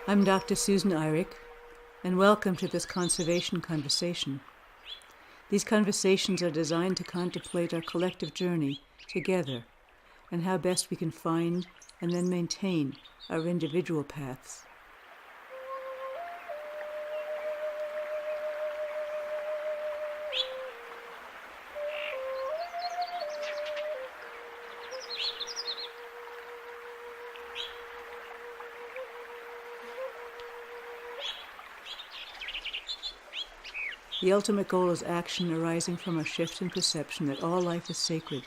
I'm Dr. Susan Eyrich, and welcome to this conservation conversation. These conversations are designed to contemplate our collective journey together and how best we can find and then maintain our individual paths. The ultimate goal is action arising from a shift in perception that all life is sacred,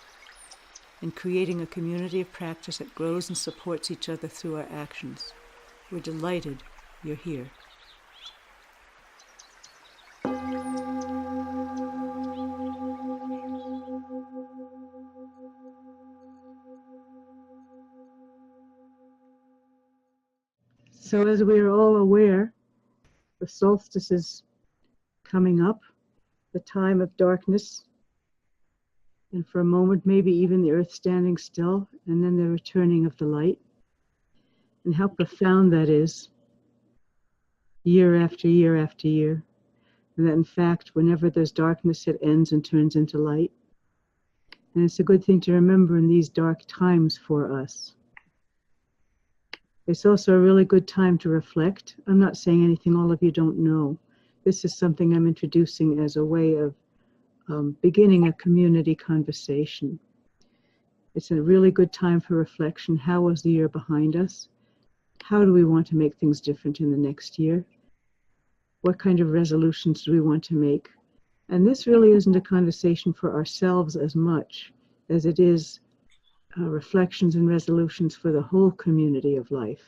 and creating a community of practice that grows and supports each other through our actions. We're delighted you're here. So as we are all aware, the solstice is coming up, the time of darkness, and for a moment maybe even the earth standing still, and then the returning of the light. And how profound that is, year after year after year. And that in fact, whenever there's darkness, it ends and turns into light. And it's a good thing to remember in these dark times for us. It's also a really good time to reflect. I'm not saying anything all of you don't know. This is something I'm introducing as a way of beginning a community conversation. It's a really good time for reflection. How was the year behind us? How do we want to make things different in the next year? What kind of resolutions do we want to make? And this really isn't a conversation for ourselves as much as it is reflections and resolutions for the whole community of life.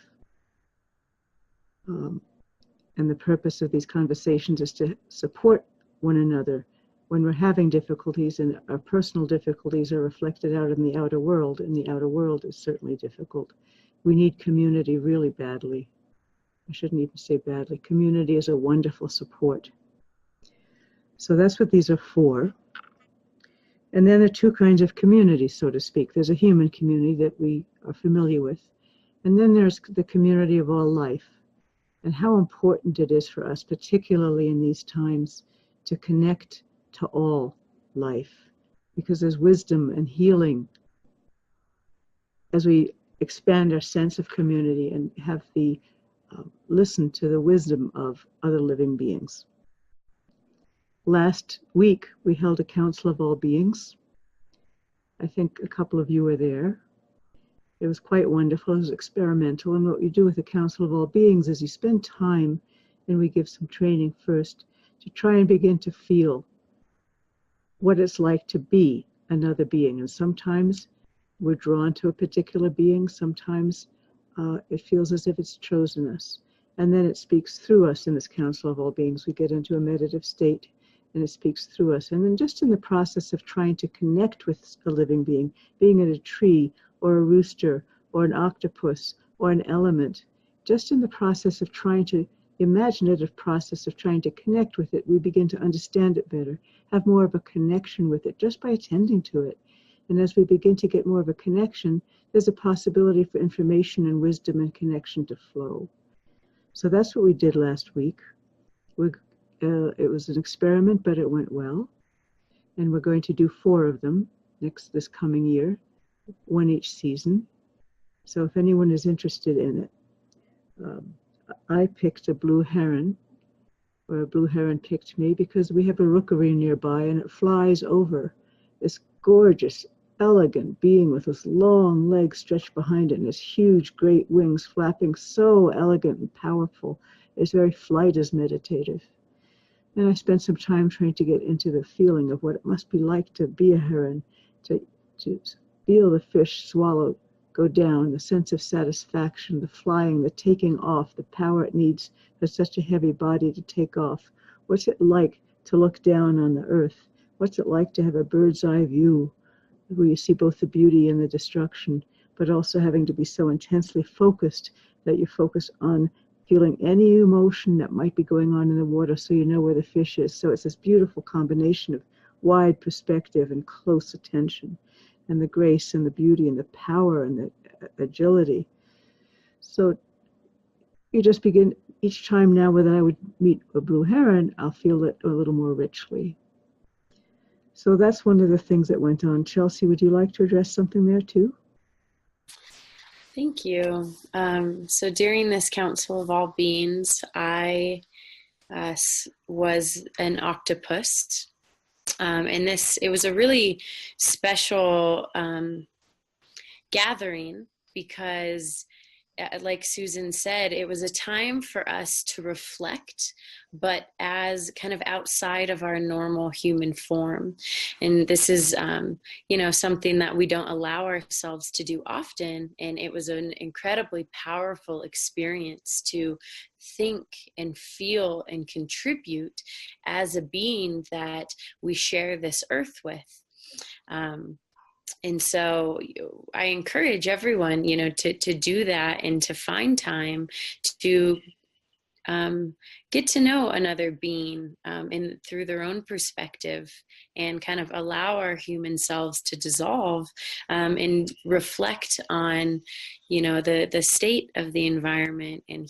And the purpose of these conversations is to support one another when we're having difficulties, and our personal difficulties are reflected out in the outer world, and the outer world is certainly difficult. We need community really badly. I shouldn't even say badly. Community is a wonderful support. So that's what these are for. And then there are two kinds of communities, so to speak. There's a human community that we are familiar with, and then there's the community of all life, and how important it is for us, particularly in these times, to connect to all life, because there's wisdom and healing as we expand our sense of community and have the listen to the wisdom of other living beings. Last week, we held a Council of All Beings. I think a couple of you were there. It was quite wonderful. It was experimental. And what you do with the Council of All Beings is you spend time, and we give some training first, to try and begin to feel what it's like to be another being. And sometimes we're drawn to a particular being. Sometimes it feels as if it's chosen us. And then it speaks through us in this Council of All Beings. We get into a meditative state, and it speaks through us. And then just in the process of trying to connect with a living being in a tree or a rooster or an octopus or an element, just in the process of trying to, imaginative process of trying to connect with it, we begin to understand it better, have more of a connection with it just by attending to it. And as we begin to get more of a connection, there's a possibility for information and wisdom and connection to flow. So that's what we did last week. It was an experiment, but it went well. And we're going to do 4 of them this coming year, 1 each season. So if anyone is interested in it, I picked a blue heron, or a blue heron picked me, because we have a rookery nearby, and it flies over this gorgeous, elegant being with this long legs stretched behind it and this huge, great wings flapping, so elegant and powerful. Its very flight is meditative. And I spent some time trying to get into the feeling of what it must be like to be a heron, to feel the fish swallow, go down, the sense of satisfaction, the flying, the taking off, the power it needs for such a heavy body to take off. What's it like to look down on the earth? What's it like to have a bird's eye view where you see both the beauty and the destruction, but also having to be so intensely focused that you focus on feeling any emotion that might be going on in the water so you know where the fish is. So it's this beautiful combination of wide perspective and close attention, and the grace and the beauty and the power and the agility. So you just begin each time now when I would meet a blue heron, I'll feel it a little more richly. So that's one of the things that went on. Chelsea, would you like to address something there too? Thank you. So during this Council of All Beings, I was an octopus. And it was a really special gathering because, like Susan said, it was a time for us to reflect, but as kind of outside of our normal human form. And this is, something that we don't allow ourselves to do often. And it was an incredibly powerful experience to think and feel and contribute as a being that we share this earth with. And so I encourage everyone, to do that and to find time to get to know another being and through their own perspective, and kind of allow our human selves to dissolve and reflect on, the state of the environment and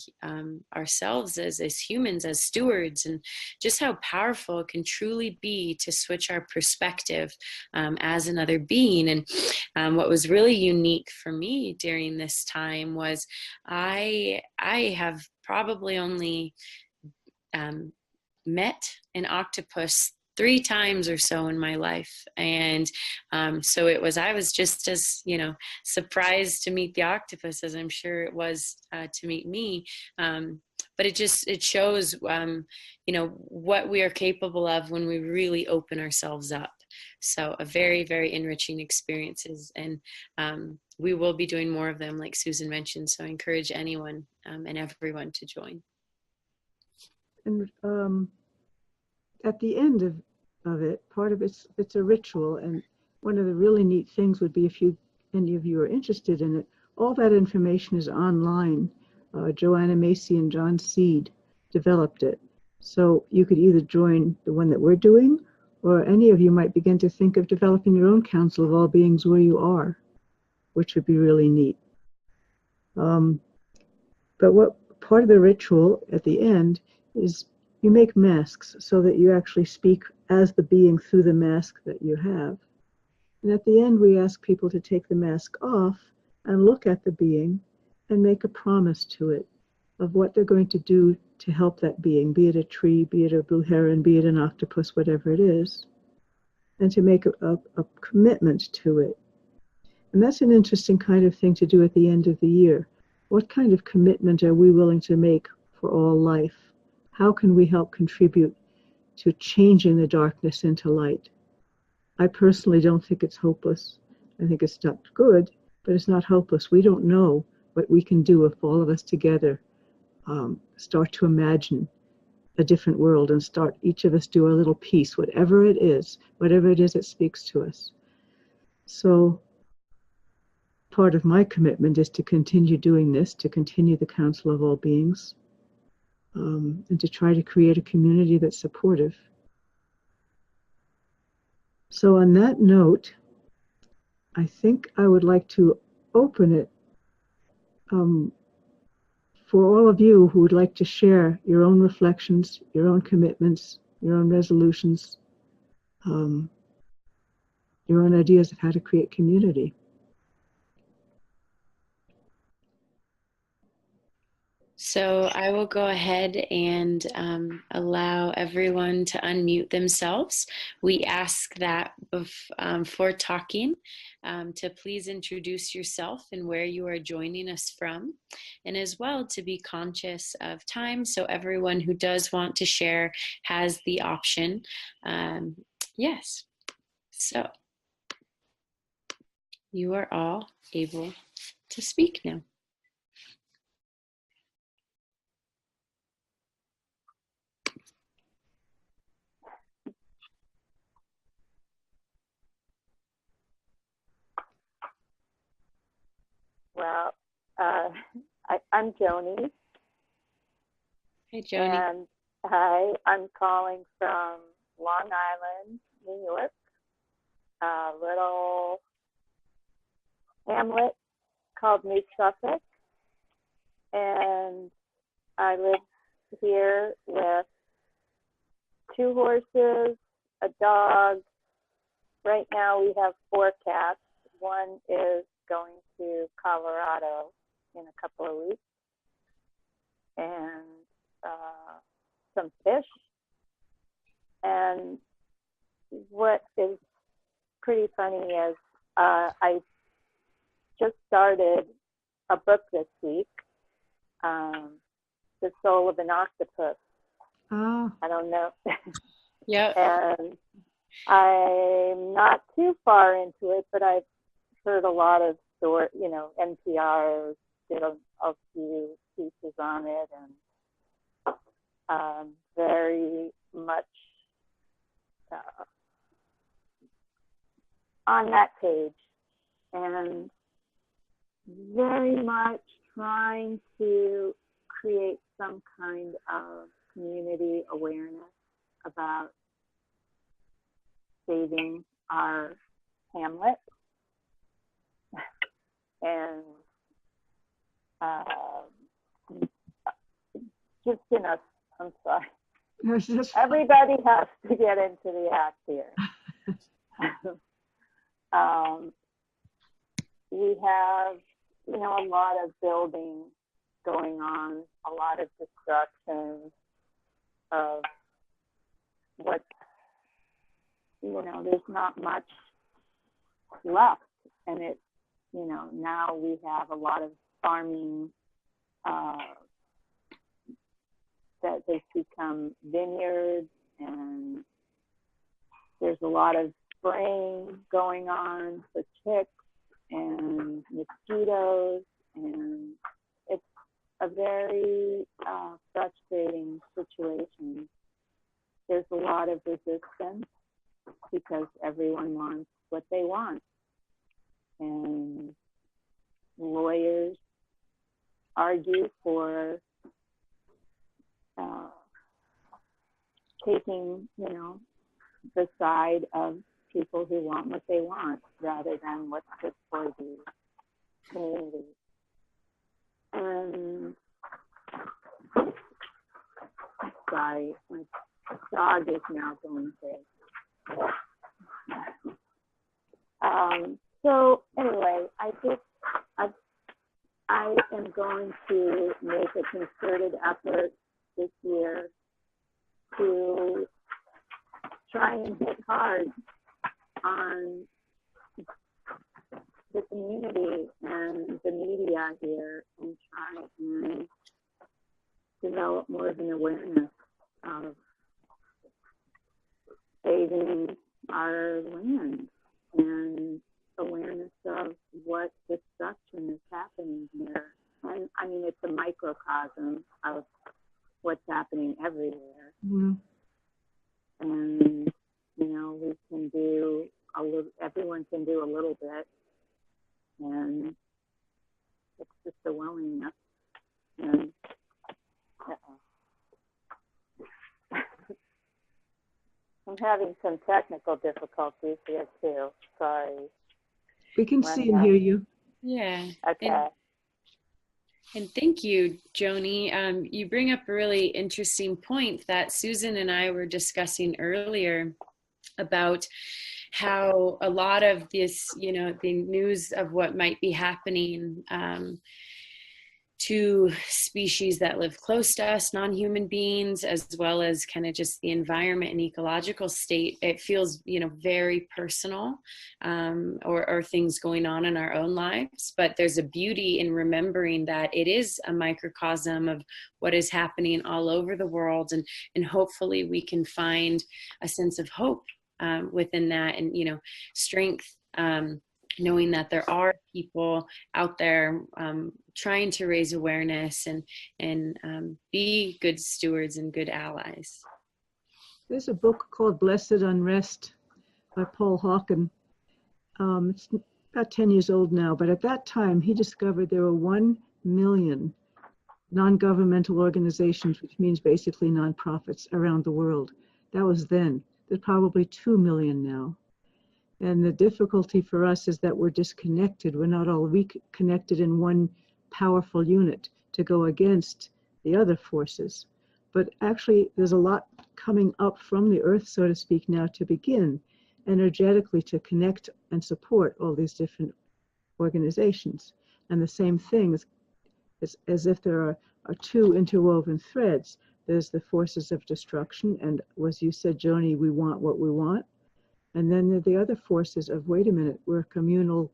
ourselves as humans, as stewards, and just how powerful it can truly be to switch our perspective as another being. And what was really unique for me during this time was I have probably only met an octopus 3 times or so in my life. And so I was just as, surprised to meet the octopus as I'm sure it was to meet me. But it shows, what we are capable of when we really open ourselves up. So a very, very enriching experiences. And we will be doing more of them, like Susan mentioned. So I encourage anyone and everyone to join. And at the end of it, part of it's a ritual. And one of the really neat things would be, if any of you are interested in it, all that information is online. Joanna Macy and John Seed developed it. So you could either join the one that we're doing, or any of you might begin to think of developing your own Council of All Beings where you are, which would be really neat. But what part of the ritual at the end is you make masks so that you actually speak as the being through the mask that you have. And at the end, we ask people to take the mask off and look at the being and make a promise to it of what they're going to do to help that being, be it a tree, be it a blue heron, be it an octopus, whatever it is, and to make a commitment to it. And that's an interesting kind of thing to do at the end of the year. What kind of commitment are we willing to make for all life? How can we help contribute to changing the darkness into light? I personally don't think it's hopeless. I think it's not good, but it's not hopeless. We don't know what we can do if all of us together start to imagine a different world and start each of us do a little piece, whatever it is that speaks to us. So part of my commitment is to continue doing this, to continue the Council of All Beings, and to try to create a community that's supportive. So on that note, I think I would like to open it for all of you who would like to share your own reflections, your own commitments, your own resolutions, your own ideas of how to create community. So I will go ahead and allow everyone to unmute themselves. We ask that before talking to please introduce yourself and where you are joining us from, and as well to be conscious of time so everyone who does want to share has the option. Yes, so you are all able to speak now. Well, I'm Joni. Hi, Joni. And I'm calling from Long Island, New York, a little hamlet called New Suffolk. And I live here with 2 horses, a dog. Right now we have 4 cats. One is going to Colorado in a couple of weeks. And some fish. And what is pretty funny is I just started a book this week, The Soul of an Octopus. Ah. I don't know. Yeah. And I'm not too far into it, but I've heard a lot of NPR did a few pieces on it, and very much on that page, and very much trying to create some kind of community awareness about saving our hamlet. And I'm sorry. Everybody has to get into the act here. We have, a lot of building going on, a lot of destruction of what, there's not much left. And it, now we have a lot of farming that they've become vineyards, and there's a lot of spraying going on for ticks and mosquitoes, and it's a very frustrating situation. There's a lot of resistance because everyone wants what they want, and lawyers argue for taking, the side of people who want what they want rather than what's good for the community. And sorry, my dog is now going crazy. So anyway, I am going to make a concerted effort this year to try and hit hard on the community and the media here, and try and develop more of an awareness of saving our land and awareness of what destruction is happening here. And I mean, it's a microcosm of what's happening everywhere. Mm-hmm. And, we can do everyone can do a little bit, and it's just a willingness. And I'm having some technical difficulties here too. Sorry. We can see and hear you. Yeah. Okay. And thank you, Joni. You bring up a really interesting point that Susan and I were discussing earlier about how a lot of this, the news of what might be happening to species that live close to us, non-human beings, as well as kind of just the environment and ecological state, it feels, very personal, or things going on in our own lives. But there's a beauty in remembering that it is a microcosm of what is happening all over the world. And hopefully we can find a sense of hope within that, and, strength, knowing that there are people out there trying to raise awareness and be good stewards and good allies. There's a book called Blessed Unrest by Paul Hawken. It's about 10 years old now, but at that time he discovered there were 1 million non-governmental organizations, which means basically nonprofits around the world. That was then. There's probably 2 million now. And the difficulty for us is that we're disconnected. We're not all connected in one powerful unit to go against the other forces. But actually, there's a lot coming up from the earth, so to speak, now to begin energetically to connect and support all these different organizations. And the same thing is as if there are two interwoven threads. There's the forces of destruction, and as you said, Joni, we want what we want. And then there are the other forces of, wait a minute, we're communal,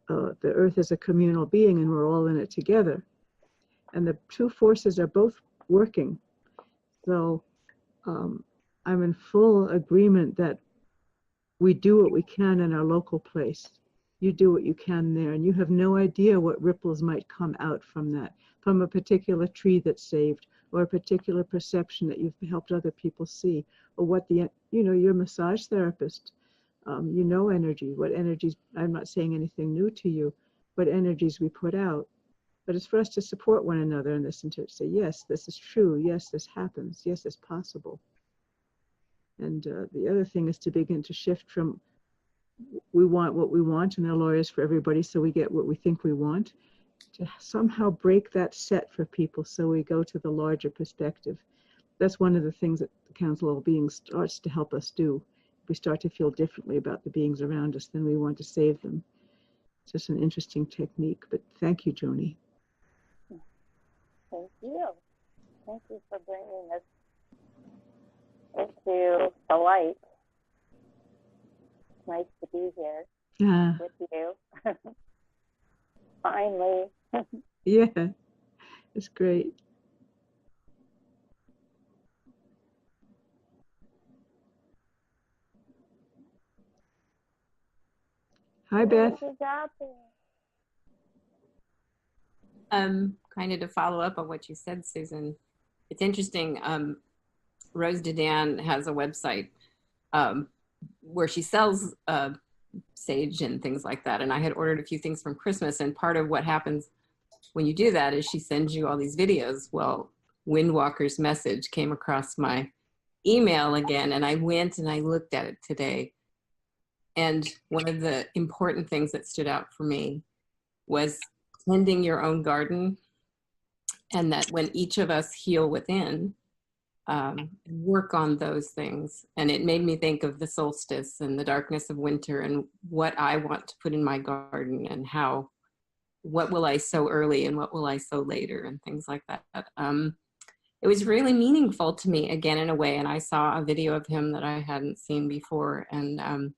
the earth is a communal being and we're all in it together. And the two forces are both working. So I'm in full agreement that we do what we can in our local place. You do what you can there, and you have no idea what ripples might come out from that, from a particular tree that's saved, or a particular perception that you've helped other people see, or what you're a massage therapist. You know energy, what energies, I'm not saying anything new to you, what energies we put out. But it's for us to support one another in this and to say, yes, this is true. Yes, this happens. Yes, it's possible. And the other thing is to begin to shift from we want what we want and they're lawyers for everybody, so we get what we think we want, to somehow break that set for people so we go to the larger perspective. That's one of the things that the Council of All Beings starts to help us do. We start to feel differently about the beings around us, then we want to save them. It's just an interesting technique, but thank you, Joni. Thank you. Thank you for bringing this into the light. It's nice to be here with you. Finally. Yeah, it's great. Hi, Beth. Kind of to follow up on what you said, Susan. It's interesting. Rose Dedan has a website where she sells sage and things like that. And I had ordered a few things from Christmas. And part of what happens when you do that is she sends you all these videos. Well, Windwalker's message came across my email again, and I went and I looked at it today. And one of the important things that stood out for me was tending your own garden, and that when each of us heal within, work on those things. And it made me think of the solstice and the darkness of winter and what I want to put in my garden and what will I sow early and what will I sow later and things like that. It was really meaningful to me again in a way. And I saw a video of him that I hadn't seen before. And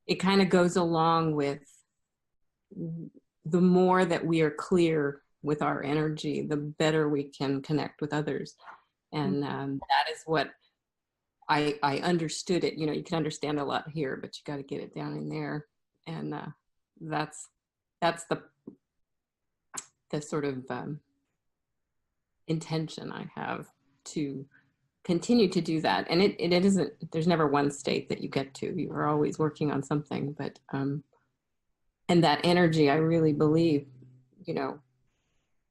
it kind of goes along with the more that we are clear with our energy, the better we can connect with others. And that is what I understood it. You know, you can understand a lot here, but you got to get it down in there. And that's the sort of intention I have to continue to do that. And it isn't, there's never one state that you get to. You are always working on something, but and that energy, I really believe, you know,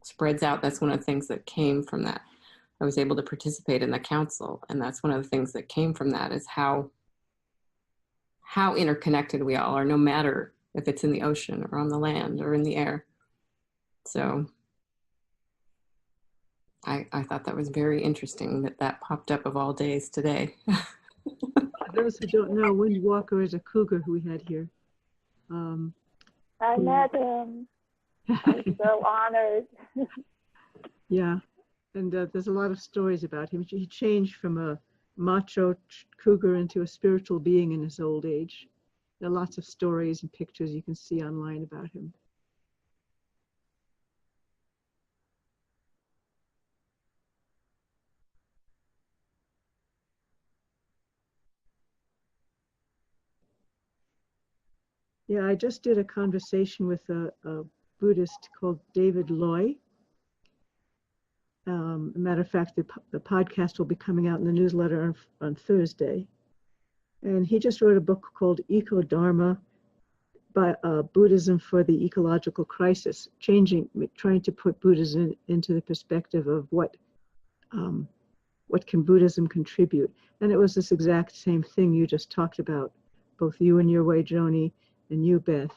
spreads out. That's one of the things that came from that. I was able to participate in the council, and that's one of the things that came from that is how interconnected we all are, no matter if it's in the ocean or on the land or in the air. So I thought that was very interesting that popped up of all days today. Those who don't know, Windwalker is a cougar who we had here. I met him. I'm so honored. Yeah, and there's a lot of stories about him. He changed from a macho cougar into a spiritual being in his old age. There are lots of stories and pictures you can see online about him. Yeah, I just did a conversation with a Buddhist called David Loy. Matter of fact, the podcast will be coming out in the newsletter on Thursday. And he just wrote a book called Eco-Dharma, Buddhism for the Ecological Crisis, trying to put Buddhism into the perspective of what can Buddhism contribute. And it was this exact same thing you just talked about, both you and your way, Joni, and you, Beth,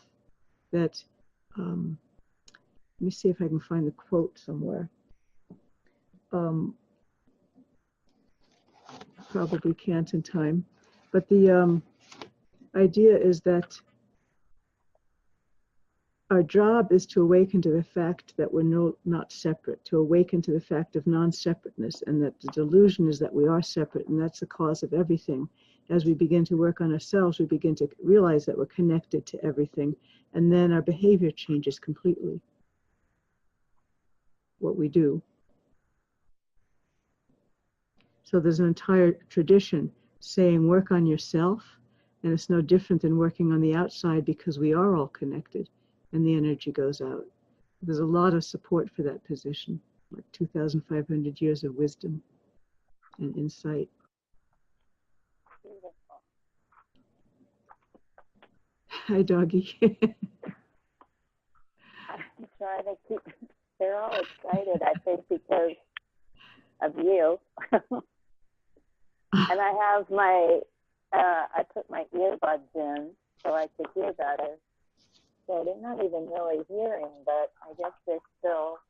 that Let me see if I can find the quote somewhere. Probably can't in time, but the idea is that our job is to awaken to the fact that we're not separate, to awaken to the fact of non-separateness, and that the delusion is that we are separate, and that's the cause of everything. As we begin to work on ourselves, we begin to realize that we're connected to everything, and then our behavior changes completely. What we do. So there's an entire tradition saying work on yourself, and it's no different than working on the outside because we are all connected and the energy goes out. There's a lot of support for that position, like 2,500 years of wisdom and insight. Hi, doggy. I'm trying to keep, they're all excited, I think, because of you. And I have my, I put my earbuds in so I could hear better. So they're not even really hearing, but I guess they're still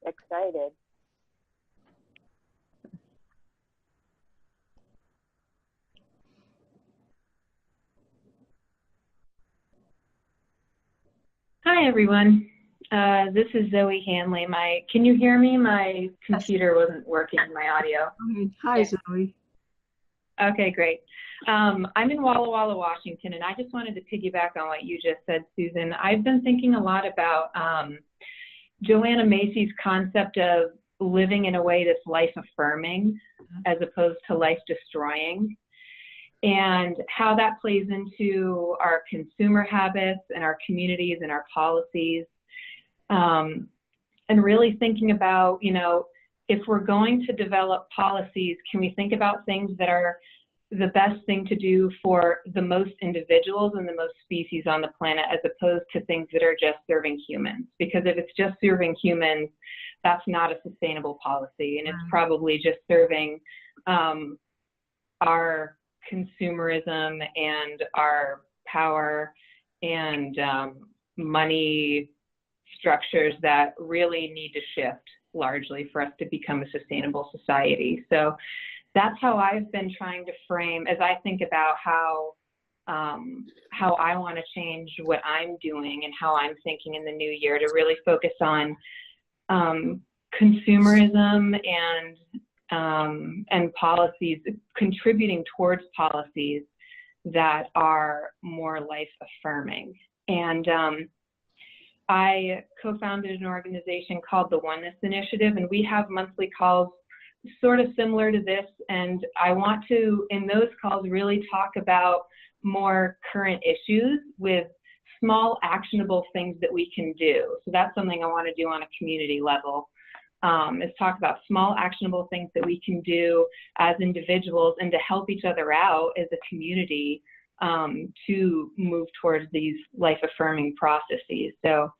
excited. Hi, everyone. This is Zoe Hanley. Can you hear me? My computer wasn't working, my audio. Hi, Zoe. Okay, great. I'm in Walla Walla, Washington, and I just wanted to piggyback on what you just said, Susan. I've been thinking a lot about Joanna Macy's concept of living in a way that's life-affirming as opposed to life-destroying, and how that plays into our consumer habits and our communities and our policies. And really thinking about, you know, if we're going to develop policies, can we think about things that are the best thing to do for the most individuals and the most species on the planet, as opposed to things that are just serving humans? Because if it's just serving humans, that's not a sustainable policy, and it's probably just serving our consumerism and our power and money structures that really need to shift largely for us to become a sustainable society. So that's how I've been trying to frame, as I think about how I want to change what I'm doing and how I'm thinking in the new year, to really focus on consumerism and policies, contributing towards policies that are more life affirming. And I co-founded an organization called the Oneness Initiative, and we have monthly calls sort of similar to this. And I want to, in those calls, really talk about more current issues with small actionable things that we can do. So that's something I want to do on a community level, is talk about small actionable things that we can do as individuals and to help each other out as a community to move towards these life-affirming processes. So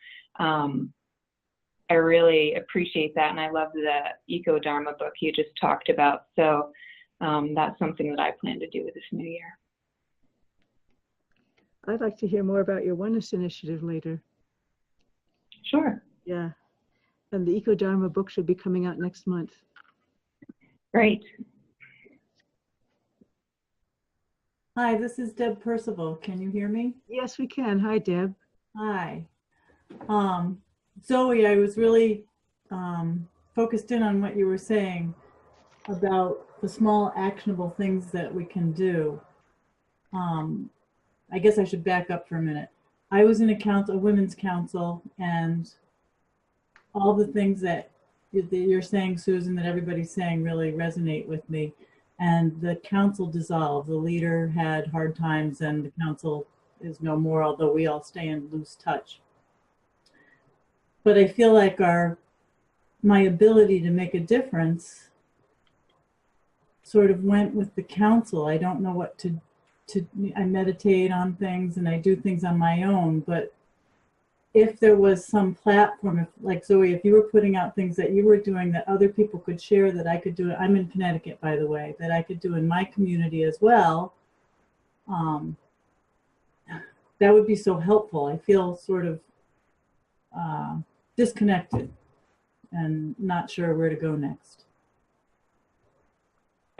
I really appreciate that, and I love the Eco Dharma book you just talked about. So that's something that I plan to do this new year. I'd like to hear more about your Oneness Initiative later. Sure. Yeah, and the Eco Dharma book should be coming out next month. Great. Hi, this is Deb Percival. Can you hear me? Yes, we can. Hi, Deb. Hi. Zoe, I was really focused in on what you were saying about the small actionable things that we can do. I guess I should back up for a minute. I was in a women's council, and all the things that you're saying, Susan, that everybody's saying really resonate with me. And the council dissolved. The leader had hard times, and the council is no more, although we all stay in loose touch. But I feel like my ability to make a difference sort of went with the council. I don't know what I meditate on things and I do things on my own, but if there was some platform, like Zoe, if you were putting out things that you were doing that other people could share, that I could do, I'm in Connecticut, by the way, that I could do in my community as well, that would be so helpful. I feel sort of disconnected and not sure where to go next.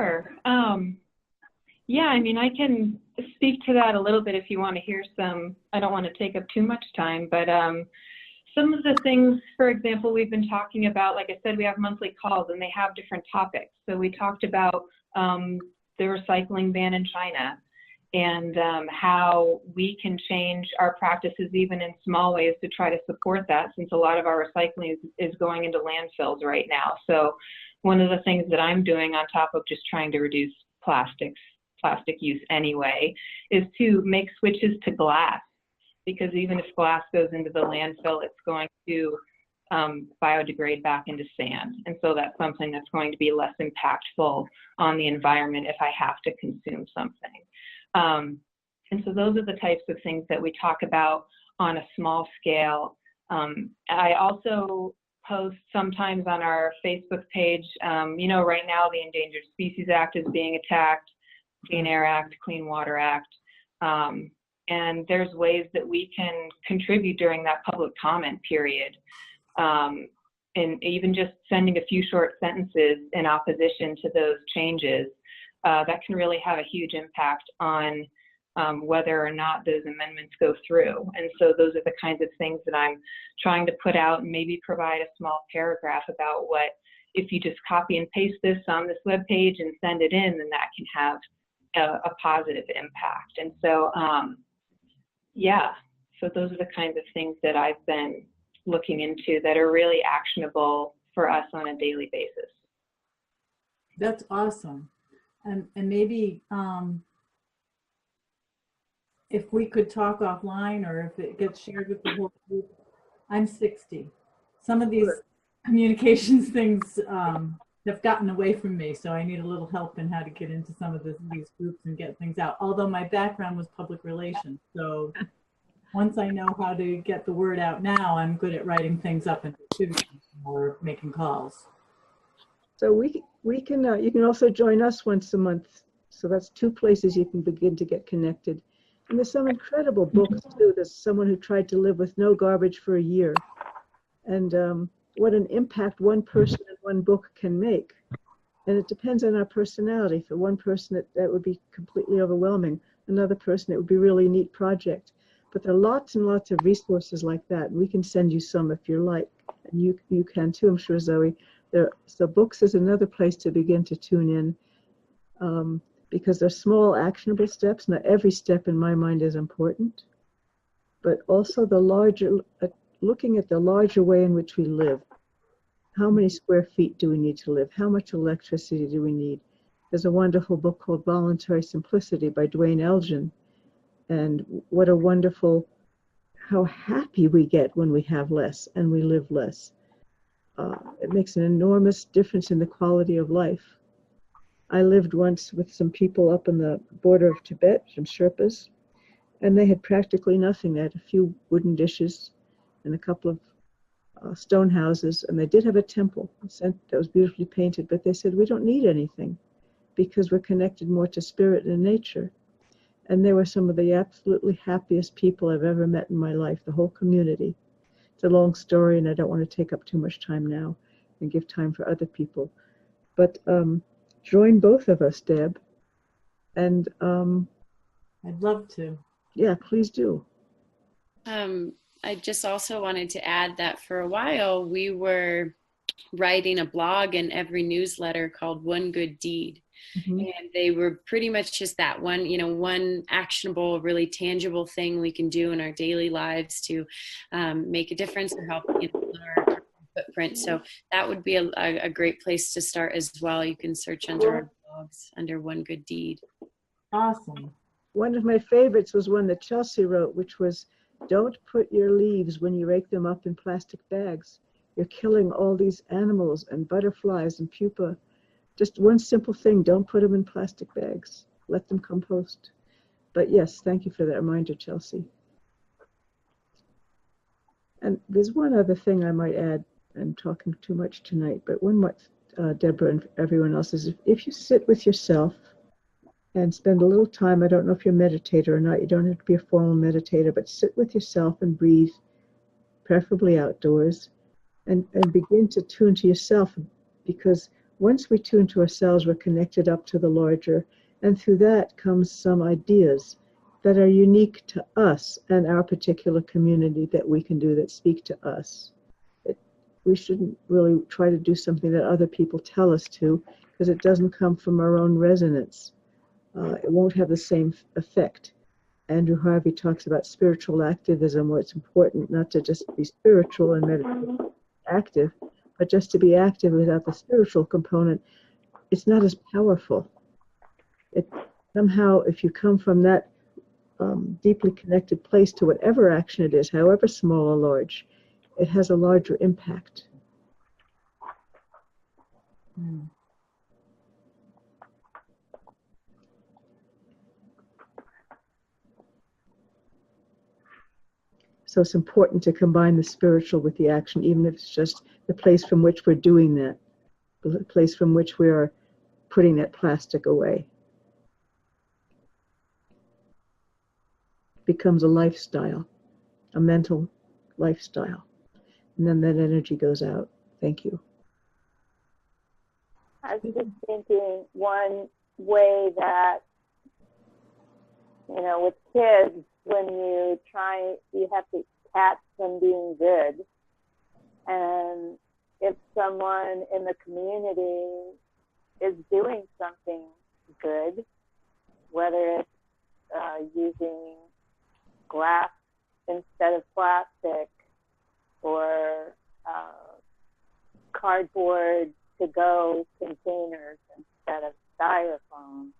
Sure. Yeah, I mean, I can speak to that a little bit if you want to hear some. I don't want to take up too much time, but some of the things, for example, we've been talking about, like I said, we have monthly calls and they have different topics. So we talked about the recycling ban in China and how we can change our practices even in small ways to try to support that, since a lot of our recycling is going into landfills right now. So one of the things that I'm doing on top of just trying to reduce plastic use anyway, is to make switches to glass, because even if glass goes into the landfill, it's going to biodegrade back into sand. And so that's something that's going to be less impactful on the environment if I have to consume something. And so those are the types of things that we talk about on a small scale. I also post sometimes on our Facebook page, you know, right now the Endangered Species Act is being attacked, Clean Air Act, Clean Water Act. And there's ways that we can contribute during that public comment period. And even just sending a few short sentences in opposition to those changes, that can really have a huge impact on whether or not those amendments go through. And so those are the kinds of things that I'm trying to put out, and maybe provide a small paragraph about what, if you just copy and paste this on this web page and send it in, then that can have a positive impact. And so, yeah, so those are the kinds of things that I've been looking into that are really actionable for us on a daily basis. That's awesome. And maybe if we could talk offline, or if it gets shared with the whole group. I'm 60. Some of these communications things have gotten away from me, so I need a little help in how to get into some of these groups and get things out. Although my background was public relations, so once I know how to get the word out now, I'm good at writing things up and or making calls. So we can you can also join us once a month. So that's 2 places you can begin to get connected. And there's some incredible books too. There's someone who tried to live with no garbage for a year, and what an impact one person and one book can make. And it depends on our personality. For one person, that would be completely overwhelming. Another person, it would be a really neat project. But there are lots and lots of resources like that. We can send you some if you like. And you can too, I'm sure, Zoe. So books is another place to begin to tune in, because they're small, actionable steps. Not every step in my mind is important, but also the larger, looking at the larger way in which we live. How many square feet do we need to live? How much electricity do we need? There's a wonderful book called Voluntary Simplicity by Dwayne Elgin. And what a wonderful, how happy we get when we have less and we live less. It makes an enormous difference in the quality of life. I lived once with some people up on the border of Tibet, some Sherpas, and they had practically nothing. They had a few wooden dishes and a couple of stone houses, and they did have a temple that was beautifully painted, but they said, we don't need anything because we're connected more to spirit and nature. And they were some of the absolutely happiest people I've ever met in my life, the whole community. It's a long story, and I don't want to take up too much time now and give time for other people. But join both of us, Deb. And I'd love to. Yeah, please do. I just also wanted to add that for a while we were writing a blog in every newsletter called One Good Deed. Mm-hmm. And they were pretty much just that one, one actionable, really tangible thing we can do in our daily lives to make a difference or help our footprint. So that would be a great place to start as well. You can search under our blogs under One Good Deed. Awesome. One of my favorites was one that Chelsea wrote, which was, don't put your leaves when you rake them up in plastic bags. You're killing all these animals and butterflies and pupa. Just one simple thing, don't put them in plastic bags. Let them compost. But yes, thank you for that reminder, Chelsea. And there's one other thing I might add. I'm talking too much tonight, but one what Deborah and everyone else is, if you sit with yourself and spend a little time, I don't know if you're a meditator or not, you don't have to be a formal meditator, but sit with yourself and breathe, preferably outdoors, and begin to tune to yourself, because once we tune to ourselves, we're connected up to the larger, and through that comes some ideas that are unique to us and our particular community that we can do that speak to us. We shouldn't really try to do something that other people tell us to, because it doesn't come from our own resonance. It won't have the same effect. Andrew Harvey talks about spiritual activism, where it's important not to just be spiritual and meditative, active, but just to be active without the spiritual component. It's not as powerful. It somehow, if you come from that deeply connected place to whatever action it is, however small or large, it has a larger impact. Mm. So it's important to combine the spiritual with the action, even if it's just the place from which we're doing that, the place from which we are putting that plastic away. It becomes a lifestyle, a mental lifestyle. And then that energy goes out. Thank you. I was just thinking one way that, with kids, when you have to catch them being good. And if someone in the community is doing something good, whether it's using glass instead of plastic, or cardboard to-go containers instead of styrofoam,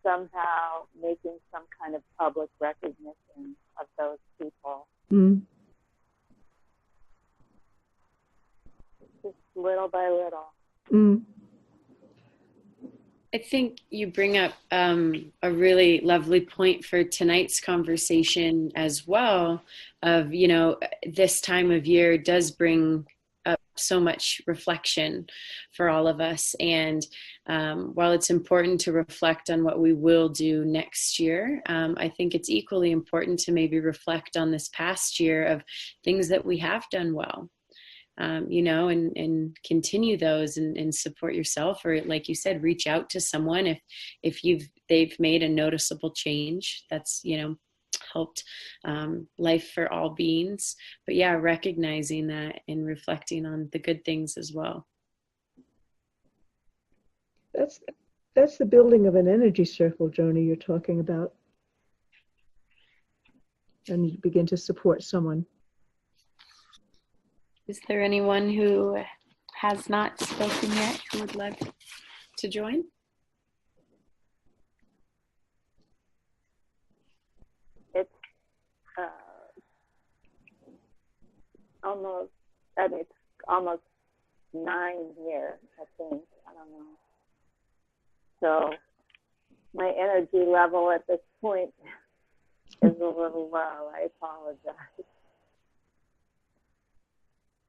somehow making some kind of public recognition of those people. Mm. Just little by little. Mm. I think you bring up a really lovely point for tonight's conversation as well, of, this time of year does bring up so much reflection for all of us. And while it's important to reflect on what we will do next year, I think it's equally important to maybe reflect on this past year of things that we have done well. And continue those and support yourself, or like you said, reach out to someone if they've made a noticeable change that's, helped life for all beings. But yeah, recognizing that and reflecting on the good things as well. That's the building of an energy circle, Joni, you're talking about. And you begin to support someone. Is there anyone who has not spoken yet who would like to join? It's it's almost 9 here, I think. I don't know. So my energy level at this point is a little low. I apologize.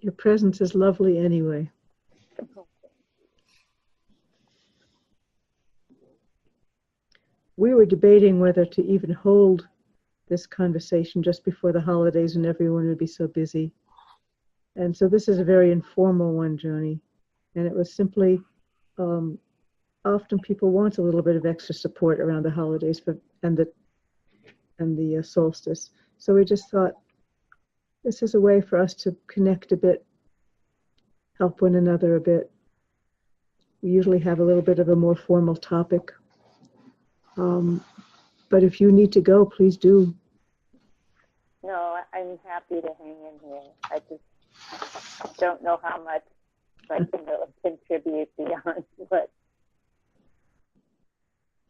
Your presence is lovely anyway. We were debating whether to even hold this conversation just before the holidays when everyone would be so busy. And so this is a very informal one, Joni. And it was simply, often people want a little bit of extra support around the holidays and the solstice. So we just thought, this is a way for us to connect a bit, help one another a bit. We usually have a little bit of a more formal topic. But if you need to go, please do. No, I'm happy to hang in here. I just don't know how much I can really contribute beyond what.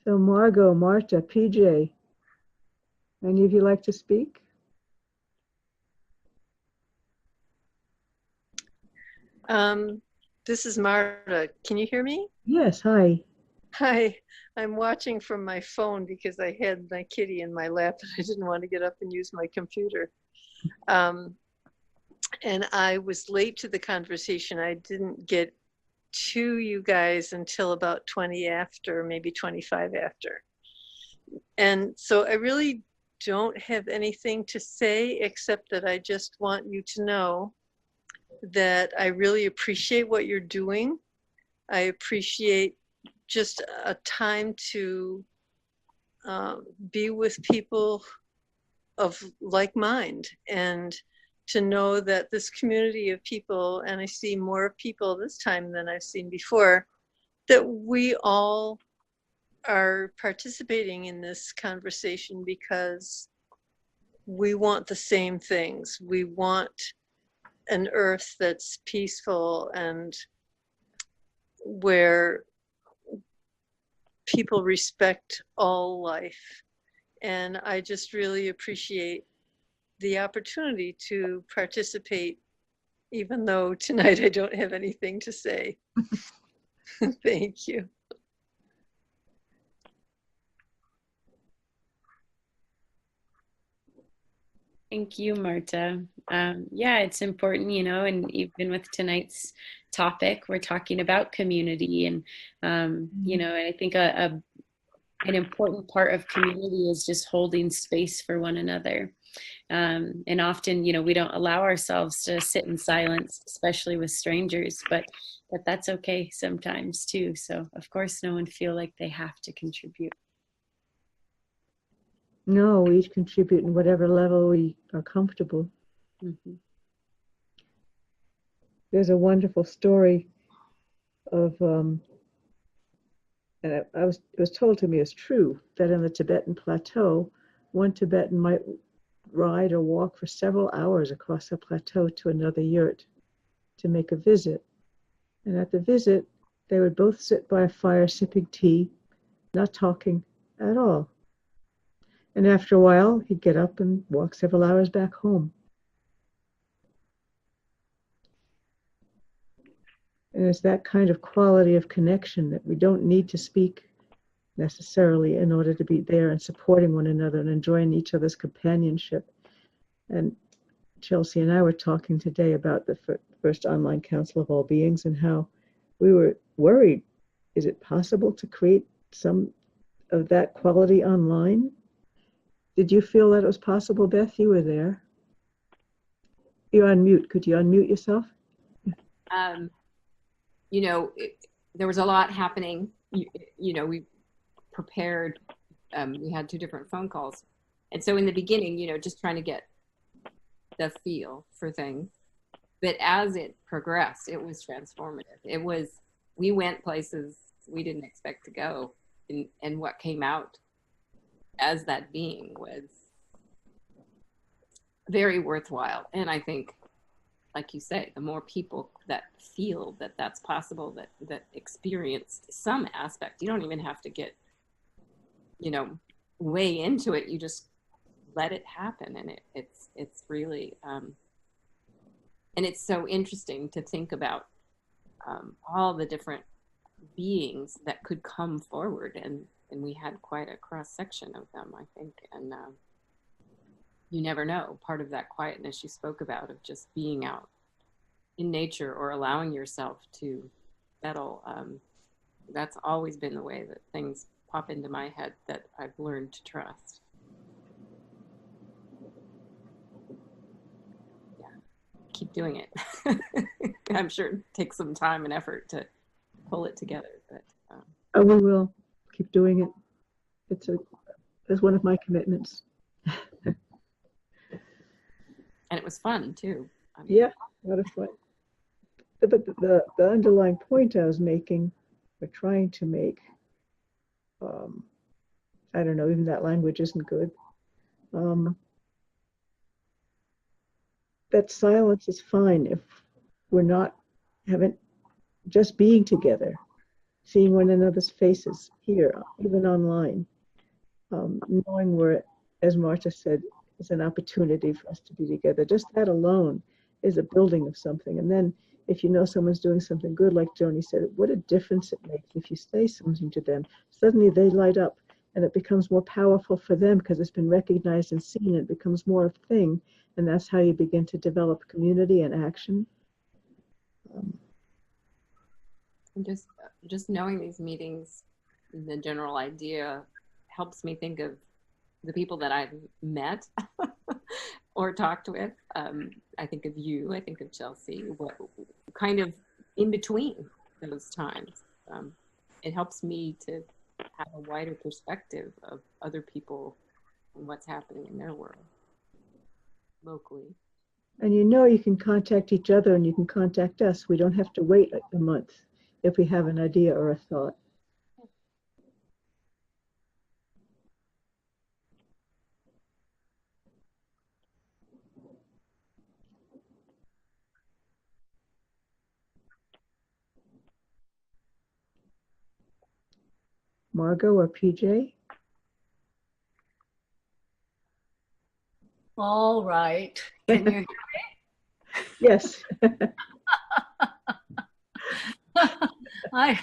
So Margot, Marta, PJ, any of you like to speak? This is Marta. Can you hear me? Yes, hi. Hi. I'm watching from my phone because I had my kitty in my lap and I didn't want to get up and use my computer. And I was late to the conversation. I didn't get to you guys until about 20 after, maybe 25 after. And so I really don't have anything to say except that I just want you to know that I really appreciate what you're doing. I appreciate just a time to be with people of like mind, and to know that this community of people, and I see more people this time than I've seen before, that we all are participating in this conversation because we want the same things. We want an earth that's peaceful and where people respect all life. And I just really appreciate the opportunity to participate, even though tonight I don't have anything to say. Thank you. Thank you, Marta. Yeah, it's important, you know, and even with tonight's topic, we're talking about community, and you know, and I think an important part of community is just holding space for one another. And often, you know, we don't allow ourselves to sit in silence, especially with strangers, but that's okay sometimes too. So of course, no one feel like they have to contribute. No, we each contribute in whatever level we are comfortable. Mm-hmm. There's a wonderful story of, and it was told to me as true, that in the Tibetan plateau, one Tibetan might ride or walk for several hours across the plateau to another yurt to make a visit. And at the visit, they would both sit by a fire sipping tea, not talking at all. And after a while, he'd get up and walk several hours back home. And it's that kind of quality of connection that we don't need to speak necessarily in order to be there and supporting one another and enjoying each other's companionship. And Chelsea and I were talking today about the first online Council of All Beings and how we were worried. Is it possible to create some of that quality online? Did you feel that it was possible, Beth? You were there. You're on mute. Could you unmute yourself? You know, there was a lot happening. You know, we prepared, we had 2 different phone calls. And so in the beginning, you know, just trying to get the feel for things. But as it progressed, it was transformative. It was, we went places we didn't expect to go. And what came out as that being was very worthwhile. And I think, like you say, the more people that feel that that's possible, that experienced some aspect, you don't even have to get, you know, way into it. You just let it happen. And it's really, and it's so interesting to think about all the different beings that could come forward. And we had quite a cross section of them, I think. And you never know, part of that quietness you spoke about, of just being out in nature or allowing yourself to settle. That's always been the way that things pop into my head that I've learned to trust. Yeah, keep doing it. I'm sure it takes some time and effort to pull it together, but we will keep doing it. It's one of my commitments. And it was fun too. I mean, yeah, a lot of fun. But the underlying point I was making, or trying to make, I don't know, even that language isn't good. That silence is fine if we're haven't just being together, seeing one another's faces here, even online, knowing we're, as Marta said, it's an opportunity for us to be together. Just that alone is a building of something. And then if you know someone's doing something good, like Joni said, what a difference it makes if you say something to them. Suddenly they light up and it becomes more powerful for them because it's been recognized and seen. It becomes more of a thing. And that's how you begin to develop community and action. And just knowing these meetings, the general idea helps me think of the people that I've met or talked with. I think of you, I think of Chelsea, what kind of in between those times. It helps me to have a wider perspective of other people and what's happening in their world locally. And you can contact each other and you can contact us. We don't have to wait a month if we have an idea or a thought. Margot or PJ? All right. Can you hear Yes. I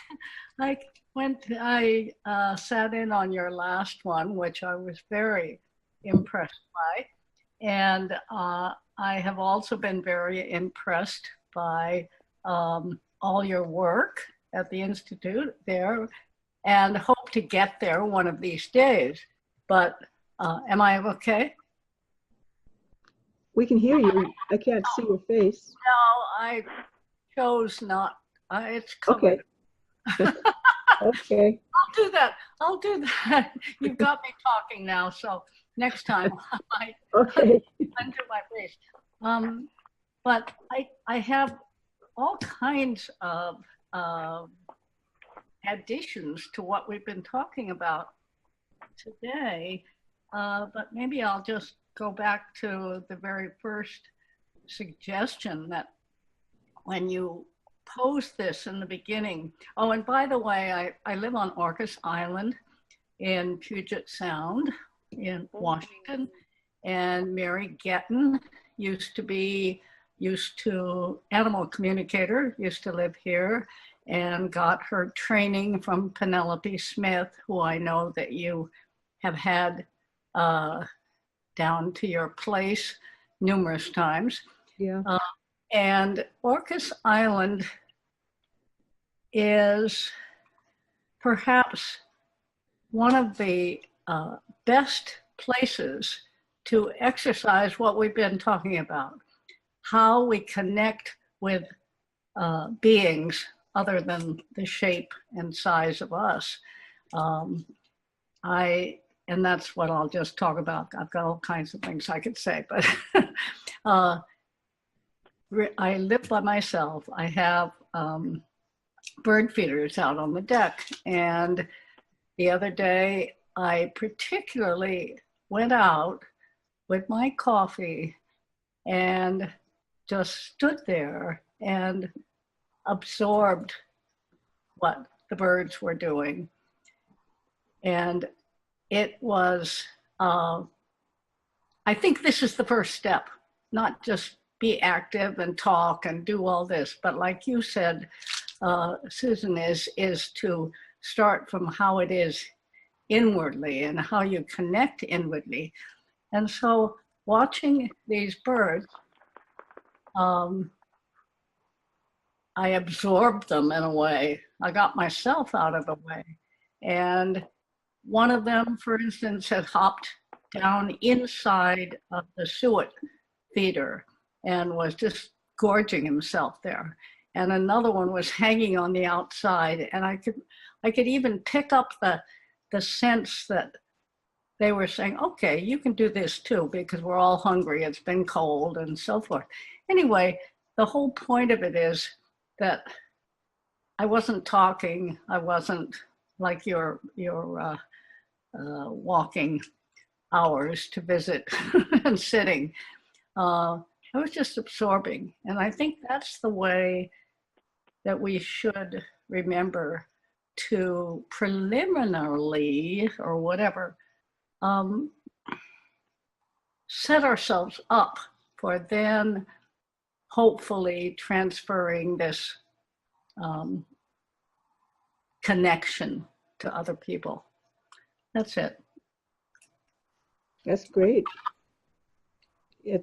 sat in on your last one, which I was very impressed by. And I have also been very impressed by all your work at the Institute there, and hope to get there one of these days. But am I okay? We can hear you. I can't see your face. No, I chose not. It's covered. Okay. Okay. I'll do that. You've got me talking now, so next time I might Okay. undo my face. But I have all kinds of additions to what we've been talking about today, but maybe I'll just go back to the very first suggestion that when you posed this in the beginning. Oh, and by the way, I live on Orcas Island in Puget Sound in Washington, and Mary Getton used to animal communicator, used to live here, and got her training from Penelope Smith, who I know that you have had down to your place numerous times. Yeah. And Orcas Island is perhaps one of the best places to exercise what we've been talking about, how we connect with beings other than the shape and size of us. And that's what I'll just talk about. I've got all kinds of things I could say, but I live by myself. I have bird feeders out on the deck. And the other day, I particularly went out with my coffee and just stood there and absorbed what the birds were doing. And it was, I think this is the first step, not just be active and talk and do all this, but like you said, Susan, is to start from how it is inwardly and how you connect inwardly. And so watching these birds, I absorbed them in a way. I got myself out of the way. And one of them, for instance, had hopped down inside of the suet feeder and was just gorging himself there. And another one was hanging on the outside. And I could even pick up the sense that they were saying, okay, you can do this too, because we're all hungry, it's been cold and so forth. Anyway, the whole point of it is that I wasn't talking, I wasn't like your walking hours to visit and sitting. I was just absorbing. And I think that's the way that we should remember to preliminarily, or whatever, set ourselves up for then hopefully transferring this connection to other people. That's it. That's great. I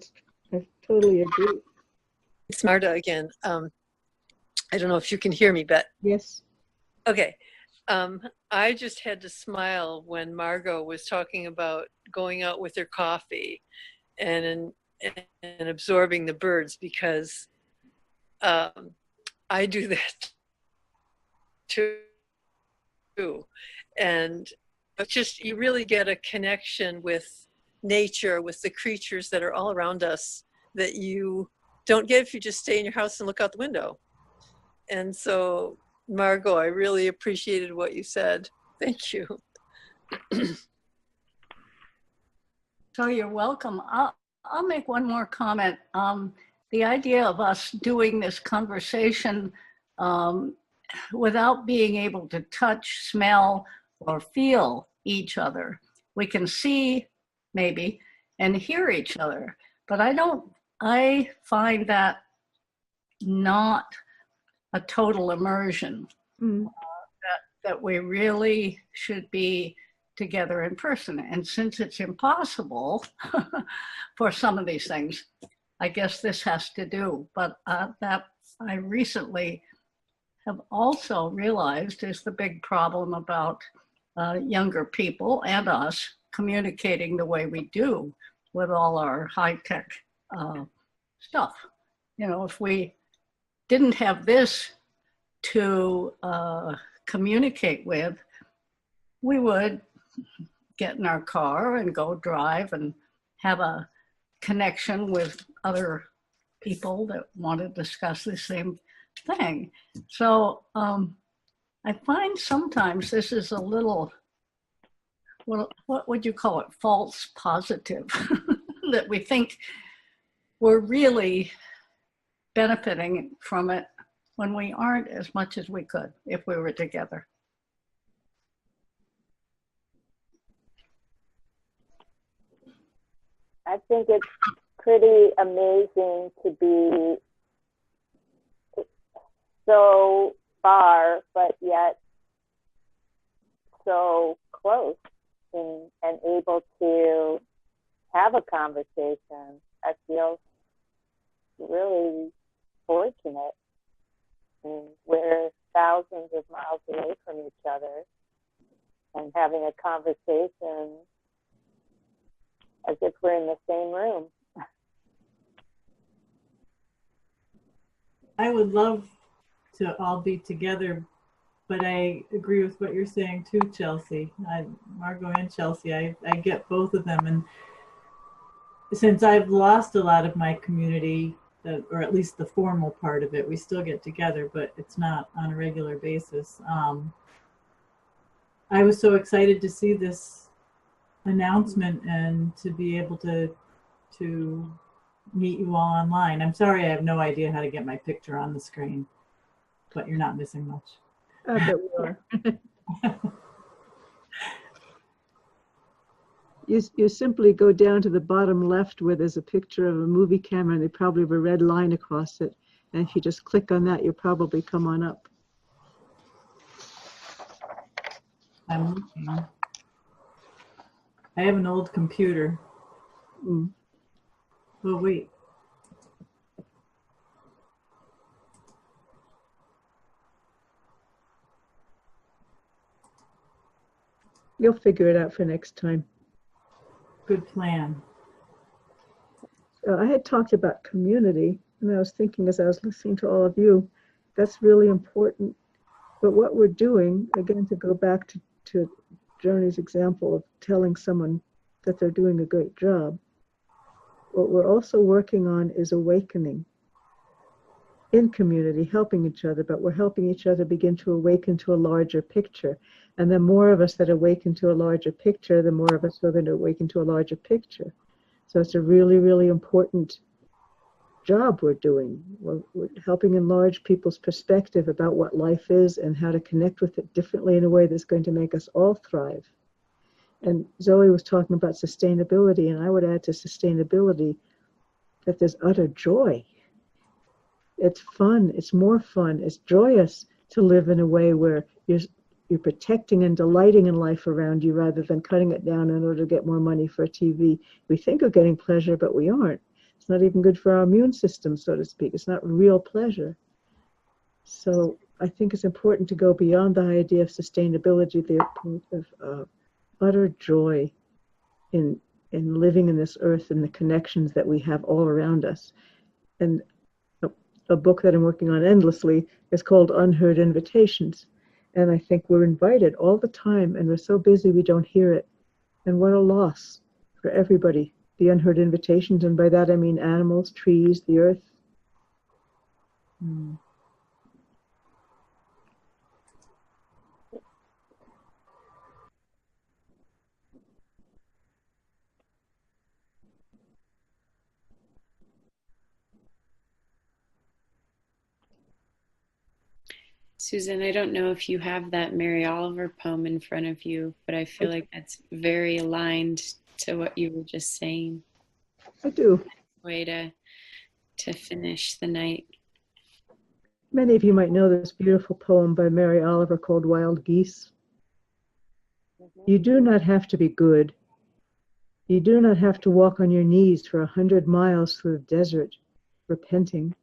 totally agree. It's Marta again. I don't know if you can hear me, but Yes. okay. I just had to smile when Margot was talking about going out with her coffee. and absorbing the birds, because I do that too. And it's just, you really get a connection with nature, with the creatures that are all around us that you don't get if you just stay in your house and look out the window. And so, Margot, I really appreciated what you said. Thank you. So you're welcome. I'll make one more comment. The idea of us doing this conversation without being able to touch, smell, or feel each other. We can see maybe and hear each other, but I find that not a total immersion. That we really should be together in person. And since it's impossible for some of these things, I guess this has to do. But that I recently have also realized is the big problem about younger people and us communicating the way we do with all our high-tech stuff. You know, if we didn't have this to communicate with, we would get in our car and go drive and have a connection with other people that want to discuss the same thing. So I find sometimes this is a little, well, what would you call it? False positive, that we think we're really benefiting from it when we aren't as much as we could if we were together. I think it's pretty amazing to be so far, but yet so close and able to have a conversation. I feel really fortunate. And we're thousands of miles away from each other, and having a conversation as if we're in the same room. I would love to all be together, but I agree with what you're saying too, Chelsea. Margot and Chelsea, I get both of them. And since I've lost a lot of my community, or at least the formal part of it, we still get together, but it's not on a regular basis. I was so excited to see this announcement and to be able to meet you all online. I'm sorry I have no idea how to get my picture on the screen, but you're not missing much. I bet we are. You simply go down to the bottom left where there's a picture of a movie camera, and they probably have a red line across it. And if you just click on that, you'll probably come on up. I'm looking. I have an old computer. Oh, wait. You'll figure it out for next time. Good plan. I had talked about community, and I was thinking as I was listening to all of you, that's really important. But what we're doing, again, to go back to Joni's example of telling someone that they're doing a great job, what we're also working on is awakening in community, helping each other, but we're helping each other begin to awaken to a larger picture. And the more of us that awaken to a larger picture, the more of us who are going to awaken to a larger picture. So it's a really, really important job we're doing. We're helping enlarge people's perspective about what life is and how to connect with it differently in a way that's going to make us all thrive. And Zoe was talking about sustainability, and I would add to sustainability that there's utter joy. It's fun, it's more fun, it's joyous to live in a way where you're protecting and delighting in life around you rather than cutting it down in order to get more money for a TV. We think of getting pleasure, but we aren't. It's not even good for our immune system, so to speak. It's not real pleasure. So I think it's important to go beyond the idea of sustainability, the point of utter joy in in living in this earth and the connections that we have all around us. And a book that I'm working on endlessly is called Unheard Invitations. And I think we're invited all the time, and we're so busy we don't hear it. And what a loss for everybody, the unheard invitations. And by that I mean animals, trees, the earth. Mm. Susan, I don't know if you have that Mary Oliver poem in front of you, but I feel like that's very aligned to what you were just saying. I do. Way to finish the night. Many of you might know this beautiful poem by Mary Oliver called Wild Geese. You do not have to be good. You do not have to walk on your knees for 100 miles through the desert, repenting.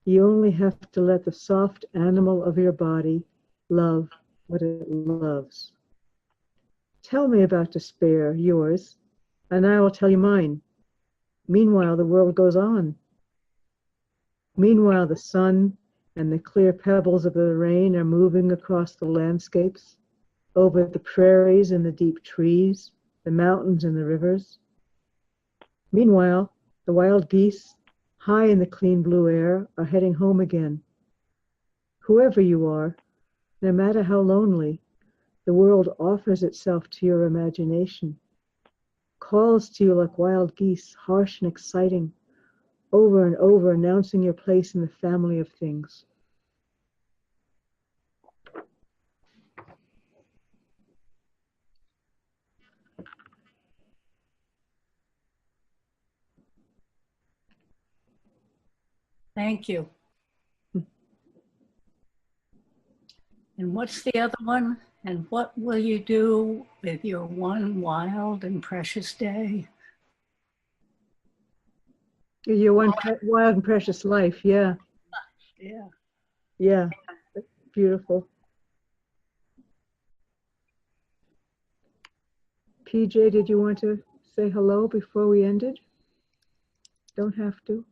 You only have to let the soft animal of your body love what it loves. Tell me about despair, yours, and I will tell you mine. Meanwhile, the world goes on. Meanwhile, the sun and the clear pebbles of the rain are moving across the landscapes, over the prairies and the deep trees, the mountains and the rivers. Meanwhile, the wild geese, high in the clean blue air, are heading home again. Whoever you are, no matter how lonely, the world offers itself to your imagination, calls to you like wild geese, harsh and exciting, over and over announcing your place in the family of things. Thank you. And what's the other one? And what will you do with your one wild and precious day? Your one wild and precious life, yeah. Yeah. Yeah, beautiful. PJ, did you want to say hello before we ended? Don't have to.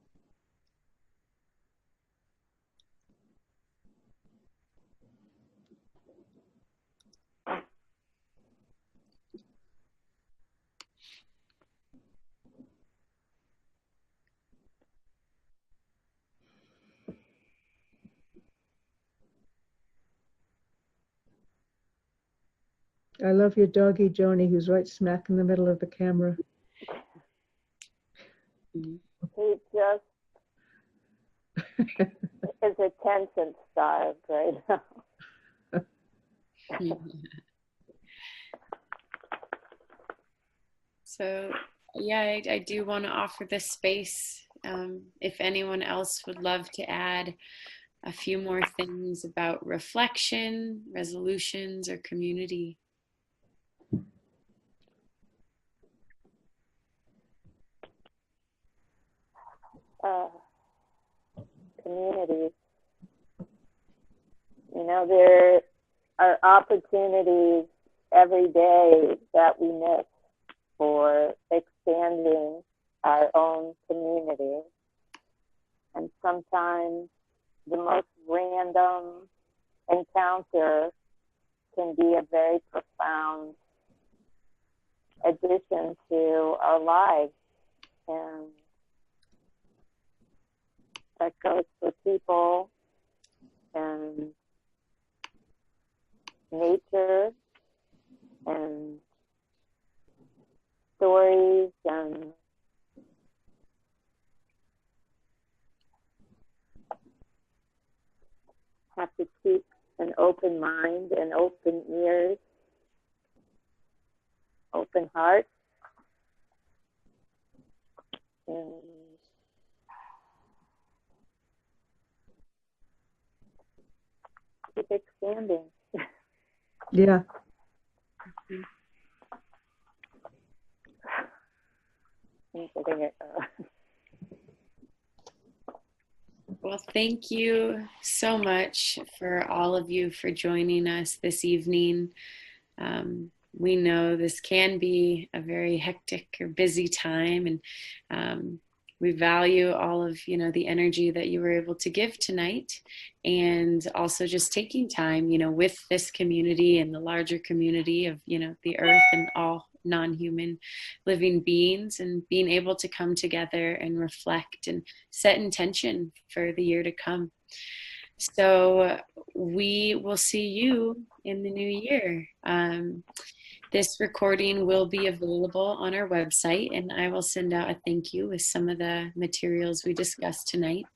I love your doggy, Joni, who's right smack in the middle of the camera. He just his attention starved right now. So, yeah, I do want to offer this space. If anyone else would love to add a few more things about reflection, resolutions, or community. Communities. You know, there are opportunities every day that we miss for expanding our own community. And sometimes the most random encounter can be a very profound addition to our lives. And that goes for people and nature and stories and have to keep an open mind and open ears, open heart, and keep expanding. Yeah. Well, thank you so much for all of you for joining us this evening. we know this can be a very hectic or busy time, and we value all of, the energy that you were able to give tonight, and also just taking time, with this community and the larger community of, the earth and all non-human living beings, and being able to come together and reflect and set intention for the year to come. So we will see you in the new year. This recording will be available on our website, and I will send out a thank you with some of the materials we discussed tonight.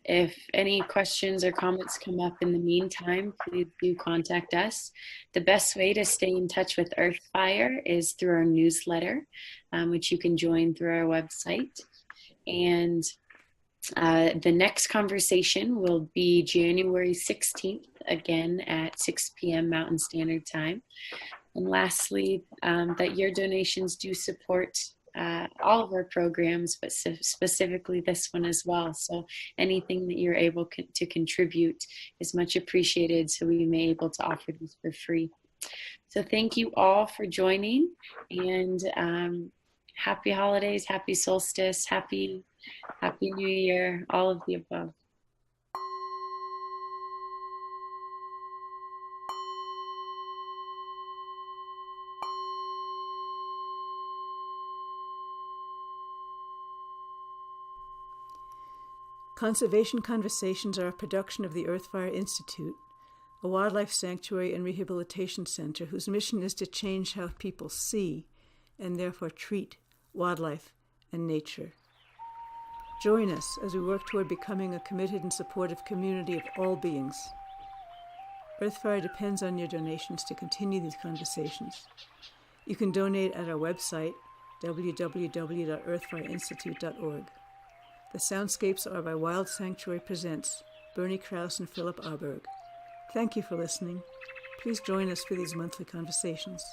If any questions or comments come up in the meantime, please do contact us. The best way to stay in touch with Earthfire is through our newsletter, which you can join through our website. And the next conversation will be January 16th, again at 6 p.m. Mountain Standard Time. And lastly, that your donations do support all of our programs, but specifically this one as well. So anything that you're able to contribute is much appreciated, so we may be able to offer these for free. So thank you all for joining, and happy holidays, happy solstice, happy New Year, all of the above. Conservation Conversations are a production of the Earthfire Institute, a wildlife sanctuary and rehabilitation center whose mission is to change how people see and therefore treat wildlife and nature. Join us as we work toward becoming a committed and supportive community of all beings. Earthfire depends on your donations to continue these conversations. You can donate at our website, www.earthfireinstitute.org. The soundscapes are by Wild Sanctuary Presents, Bernie Krause and Philip Arberg. Thank you for listening. Please join us for these monthly conversations.